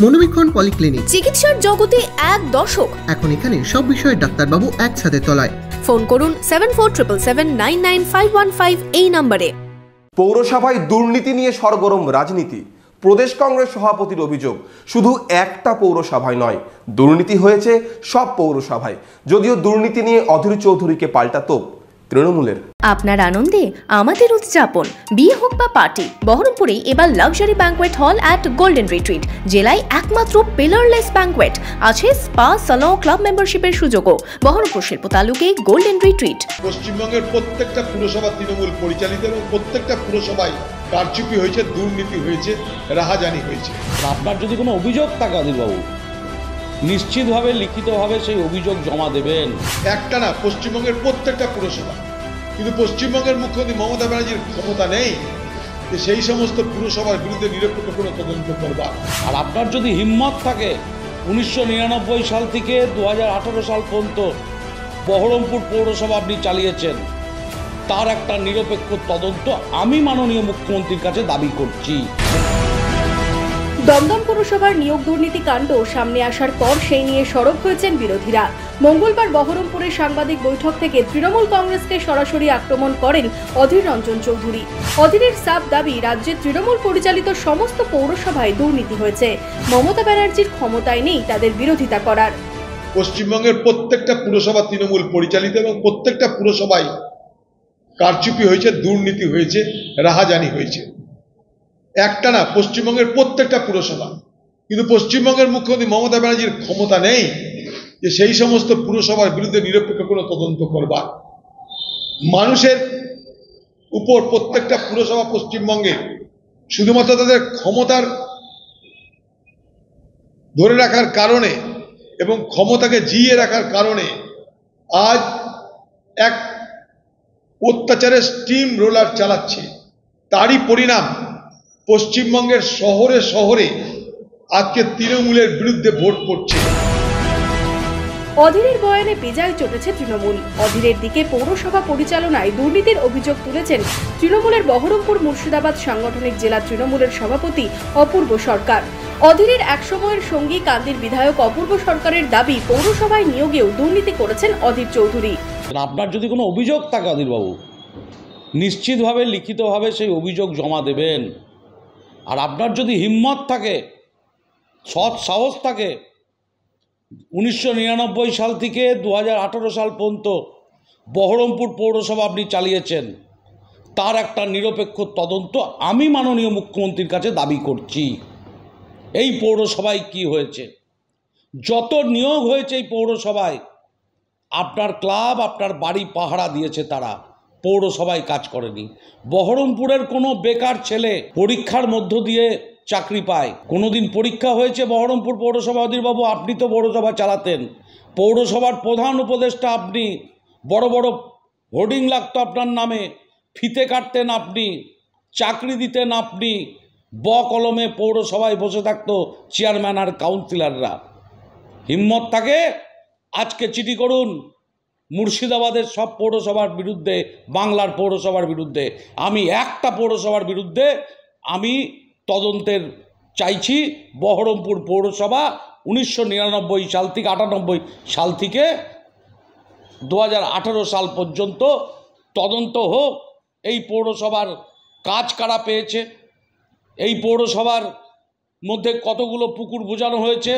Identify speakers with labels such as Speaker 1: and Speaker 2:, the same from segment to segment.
Speaker 1: মনোবীক্ষণ polyclinic,
Speaker 2: চিকিৎসার জগতে এক দশক।
Speaker 1: এখন এখানে সব বিষয়ে ডাক্তারবাবু একসাথে তলায়।
Speaker 2: ফোন করুন 7477999515 এই নম্বরে।
Speaker 3: পৌরসভায় দুর্নীতি নিয়ে সরগরম রাজনীতি। প্রদেশ কংগ্রেস সভাপতির অভিযোগ, শুধু একটা পৌরসভায় নয়, দুর্নীতি হয়েছে সব পৌরসভায়। যদিও দুর্নীতি নিয়ে অধীর চৌধুরীকে পাল্টা তোপ তৃণমূলের।
Speaker 2: আপনার আনন্দে আমাদের উদযাপন। বিয়ে হোক বা পার্টি, বহরমপুরে এবার luxury banquet hall at golden retreat. জেলায় একমাত্র পিলারলেস ব্যাংকোয়েট, আছে স্পা, সালন, ক্লাব মেম্বারশিপের সুযোগও। বহরমপুর শিল্প তালুকে গোল্ডেন রিট্রিট।
Speaker 4: পশ্চিমবঙ্গের প্রত্যেকটা পুরসভা তৃণমূল পরিচালিত এবং প্রত্যেকটা পুরসভায় কারচুপি হয়েছে, দুর্নীতি হয়েছে, রাহাজানি হয়েছে।
Speaker 5: আপনার যদি কোনো অভিযোগ থাকে অধীরবাবু, নিশ্চিতভাবে লিখিতভাবে সেই অভিযোগ জমা দেবেন।
Speaker 4: একটা না, পশ্চিমবঙ্গের প্রত্যেকটা পুরসভা। কিন্তু পশ্চিমবঙ্গের মুখ্যমন্ত্রী মমতা ব্যানার্জির ক্ষমতা নেই যে সেই সমস্ত পুরসভার বিরুদ্ধে নিরপেক্ষ কোনো তদন্ত করবার।
Speaker 5: আর আপনার যদি হিম্মত থাকে 1999 সাল থেকে 2018 সাল পর্যন্ত বহরমপুর পৌরসভা আপনি চালিয়েছেন, তার একটা নিরপেক্ষ তদন্ত আমি মাননীয় মুখ্যমন্ত্রীর কাছে দাবি করছি।
Speaker 2: দমদম পৌরসভার নিয়োগ দুর্নীতি কাণ্ড সামনে আসার পর সেই নিয়ে সরব হয়েছেন বিরোধীরা। মঙ্গলবার বহরমপুরে সাংবাদিক বৈঠক থেকে তৃণমূল কংগ্রেসকে সরাসরি আক্রমণ করেন অধীর রঞ্জন চৌধুরী। অধীরের সাফ দাবি, রাজ্যে তৃণমূল পরিচালিত সমস্ত পৌরসভায় দুর্নীতি হয়েছে। মমতা ব্যানার্জির ক্ষমতায় নেই তাদের বিরোধিতা করার।
Speaker 4: পশ্চিমবঙ্গের প্রত্যেকটা পুরসভা তৃণমূল পরিচালিত এবং প্রত্যেকটা পুরসভায় কারচুপি হয়েছে, দুর্নীতি হয়েছে, রাহাজানি হয়েছে। একটা না, পশ্চিমবঙ্গের প্রত্যেকটা পুরসভা। কিন্তু পশ্চিমবঙ্গের মুখ্যমন্ত্রী মমতা ব্যানার্জির ক্ষমতা নেই যে সেই সমস্ত পুরসভার বিরুদ্ধে নিরপেক্ষ কোনো তদন্ত করবার। মানুষের উপর প্রত্যেকটা পুরসভা পশ্চিমবঙ্গে শুধুমাত্র তাদের ক্ষমতার ধরে রাখার কারণে এবং ক্ষমতাকে জিইয়ে রাখার কারণে আজ এক অত্যাচারের স্টিম রোলার চালাচ্ছে। তারই পরিণাম পশ্চিমবঙ্গের শহরে শহরে আজকে তৃণমূলের বিরুদ্ধে ভোট পড়ছে।
Speaker 2: অধীরের বয়ানে বেজায় চটেছে তৃণমূল। অধীরের দিকে পৌরসভা পরিচালনায় দুর্নীতির অভিযোগ তুলেছেন তৃণমূলের বহরমপুর মুর্শিদাবাদ সাংগঠনিক জেলা তৃণমূলের সভাপতি অপূর্ব সরকার। অধীরের একসময়ের সঙ্গী কান্দির বিধায়ক অপূর্ব সরকারের দাবি, পৌরসভায় নিয়োগেও দুর্নীতি করেছেন অধীর চৌধুরী।
Speaker 5: আপনার যদি কোনো অভিযোগ থাকে অধীরবাবু, নিশ্চিতভাবে লিখিতভাবে সেই অভিযোগ জমা দেবেন। আর আপনার যদি হিম্মত থাকে, সৎ সাহস থাকে, 1999 সাল থেকে 2018 সাল পর্যন্ত বহরমপুর পৌরসভা আপনি চালিয়েছেন, তার একটা নিরপেক্ষ তদন্ত আমি মাননীয় মুখ্যমন্ত্রীর কাছে দাবি করছি। এই পৌরসভায় কি হয়েছে, যত নিয়োগ হয়েছে এই পৌরসভায়, আপনার ক্লাব, আপনার বাড়ি পাহারা দিয়েছে, তারা পৌরসভায় কাজ করেনি। বহরমপুরের কোনো বেকার ছেলে পরীক্ষার মধ্য দিয়ে চাকরি পায়? কোনোদিন পরীক্ষা হয়েছে বহরমপুর পৌরসভা? অধীরবাবু, আপনি তো পৌরসভা চালাতেন, পৌরসভার প্রধান উপদেষ্টা আপনি, বড় বড় হোর্ডিং লাগতো আপনার নামে, ফিতে কাটতেন আপনি, চাকরি দিতেন আপনি, কলমে পৌরসভায় বসে থাকতো চেয়ারম্যান আর কাউন্সিলররা। হিম্মত থাকে আজকে চিঠি করুন মুর্শিদাবাদের সব পৌরসভার বিরুদ্ধে, বাংলার পৌরসভার বিরুদ্ধে। আমি একটা পৌরসভার বিরুদ্ধে আমি তদন্তের চাইছি। বহরমপুর পৌরসভা 1999 সাল থেকে 98 সাল থেকে 2018 সাল পর্যন্ত তদন্ত হোক। এই পৌরসভার কাজ কারা পেয়েছে, এই পৌরসভার মধ্যে কতগুলো পুকুর বোঝানো হয়েছে,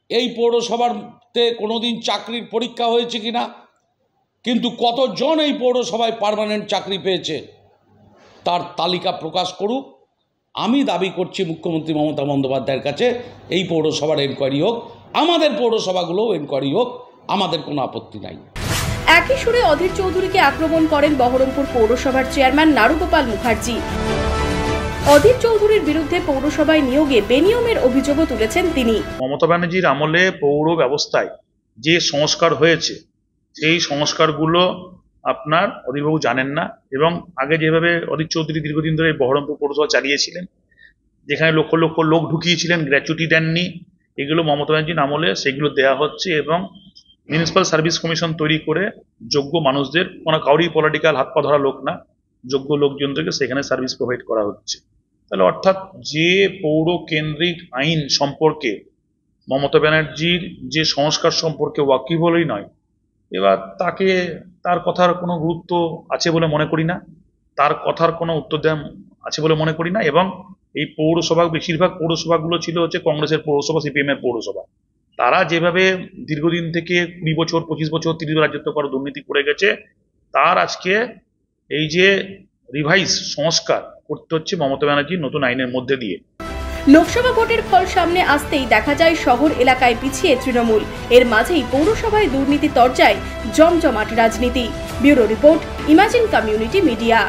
Speaker 5: এই পৌরসভাতে কোনোদিন চাকরির পরীক্ষা হয়েছে কিনা, কিন্তু কতজন এই পৌরসভায় পার্মানেন্ট চাকরি পেয়েছে তার তালিকা প্রকাশ করুক। আমি দাবি করছি মুখ্যমন্ত্রী মমতা বন্দ্যোপাধ্যায়ের কাছে, এই পৌরসভার এনকোয়ারি হোক, আমাদের পৌরসভাগুলোও এনকোয়ারি হোক, আমাদের কোনো আপত্তি নাই।
Speaker 2: একই সুরে অধীর চৌধুরীকে আক্রমণ করেন বহরমপুর পৌরসভার চেয়ারম্যান নারুগোপাল মুখার্জি। অধীর চৌধুরীর বিরুদ্ধে পৌরসভায় নিয়োগে বেনিয়মের অভিযোগও তুলেছেন তিনি।
Speaker 6: মমতা ব্যানার্জির আমলে পৌর ব্যবস্থায় যে সংস্কার হয়েছে, সেই সংস্কারগুলো আপনার অধীরবাবু জানেন না। এবং আগে যেভাবে অধীর চৌধুরী দীর্ঘদিন ধরে বহরমপুর পৌরসভা চালিয়েছিলেন, যেখানে লক্ষ লক্ষ লোক ঢুকিয়েছিলেন, গ্র্যাচুইটি দেননি, এগুলো মমতা ব্যানার্জির আমলে সেগুলো দেওয়া হচ্ছে। এবং মিউনিসিপ্যাল সার্ভিস কমিশন তৈরি করে যোগ্য মানুষদের, কোনো কাউরি পলিটিক্যাল হাত পা ধরা লোক না, যোগ্য লোকজনদেরকে সেখানে সার্ভিস প্রোভাইড করা হচ্ছে। তাহলে অর্থাৎ যে পৌর কেন্দ্রিক আইন সম্পর্কে মমতা ব্যানার্জির যে সংস্কার সম্পর্কে ওয়াকিবহলই নয়, এবার তার কথার কোনো গুরুত্ব আছে বলে মনে করি না, তার কথার কোনো উত্তর দেওয়া আছে বলে মনে করি না। এবং এই পৌরসভা, বেশিরভাগ পৌরসভাগুলো ছিল হচ্ছে কংগ্রেসের পৌরসভা, সিপিএম এর পৌরসভা। তারা যেভাবে দীর্ঘদিন থেকে 20 বছর 25 বছর 30 রাজত্ব করে দুর্নীতি করে গেছে, তার আজকে এই যে রিভাইজ সংস্কার করতে হচ্ছে মমতা ব্যানার্জির নতুন আইনের মধ্যে দিয়ে।
Speaker 2: লোকসভা ভোটের ফল সামনে আসতেই দেখা যায় শহর এলাকায় পিছিয়ে তৃণমূল, এর মাঝেই পৌরসভায় দুর্নীতি তরজায় জমজমাট রাজনীতি। Bureau report, imagine community media.